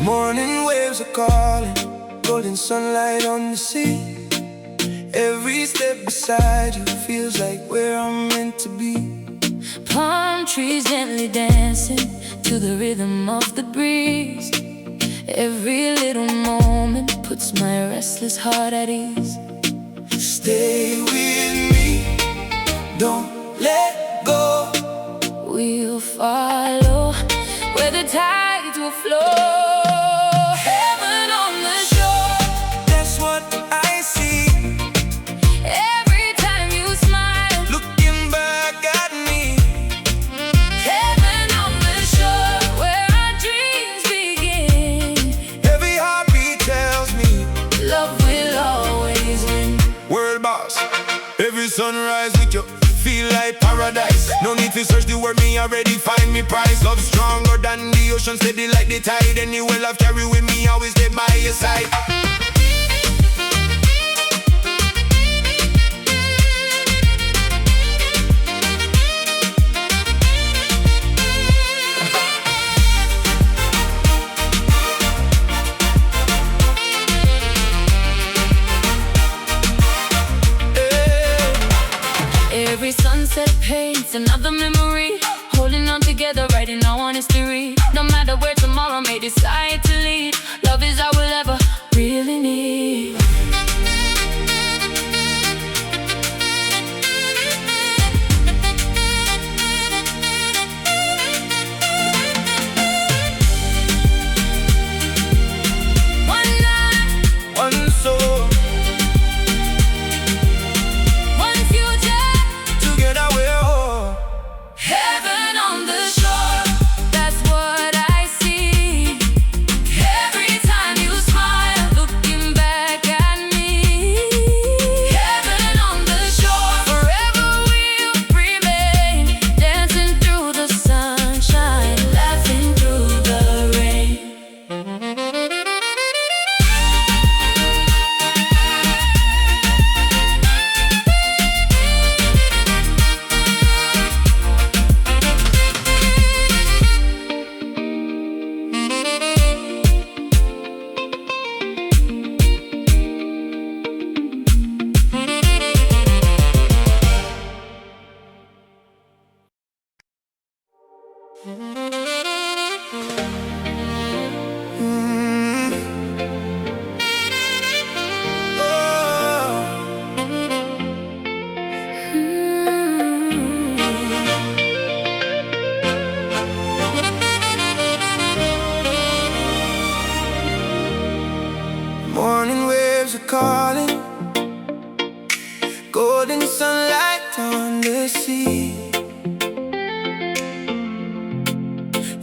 Morning waves are calling, golden sunlight on the sea. Every step beside you feels like where I'm meant to be. Palm trees gently dancing to the rhythm of the breeze. Every little moment puts my restless heart at ease. Stay with me, don't let go. We'll follow where the tides will flow. Heaven on the shore, that's what I see. every time you smile. Looking back at me, Heaven on the shore, where our dreams begin. every heartbeat tells me Love will always win. world boss. Every sunrise with you feel like paradise. No need to search the word, me already find me price. Love stronger than the ocean, steady like the tide. And you will have carry with me, always stay by your side. Every sunset paints another memory, holding on together, writing our own history. No matter where tomorrow may decide to lead, love is all we'll ever really need. One night, One soul, one future, together we're whole. heaven on the shore, that's what I see. Every time you smile, looking back at me. Heaven on the shore, forever we'll remain, dancing through the sunshine, laughing through the rain. Morning waves are calling, golden sunlight on the sea.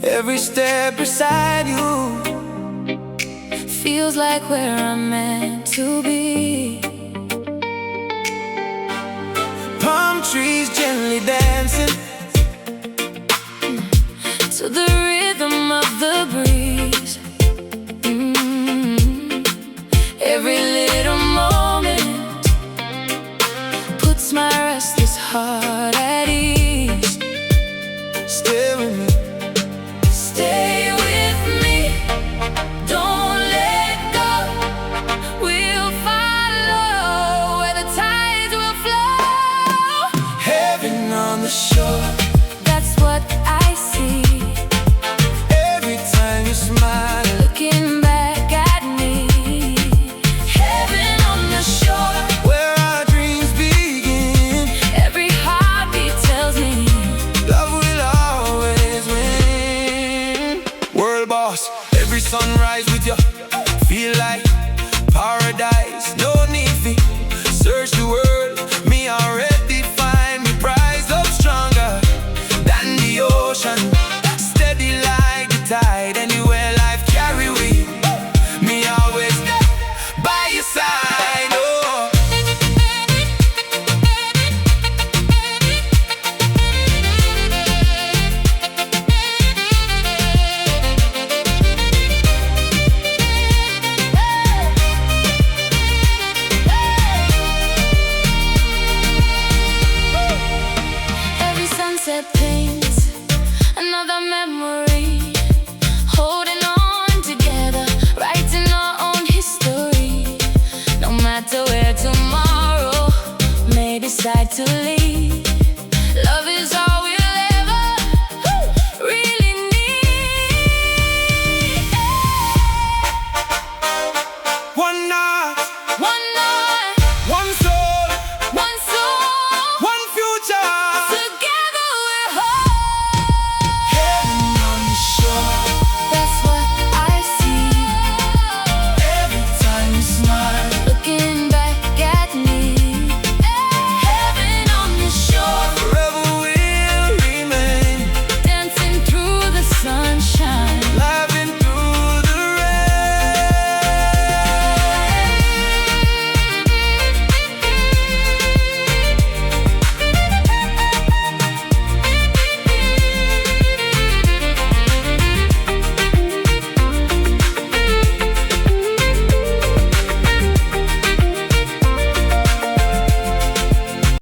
Every step beside you Feels like where I'm meant to be. palm trees gently dancing To the rhythm of the breeze. Every little moment puts my restless heart at ease. Stay with me, Stay with me, don't let go. We'll follow where the tides will flow. heaven on the shore. That's what I see. Every time you smile, Looking back at me. Heaven on the shore, where our dreams begin. every heartbeat tells me Love will always win. World boss, every sunrise with you feel like paradise. No need to search the world, me already find me prize. Love stronger that paints another memory, holding on together, writing our own history. No matter where tomorrow may decide to lead.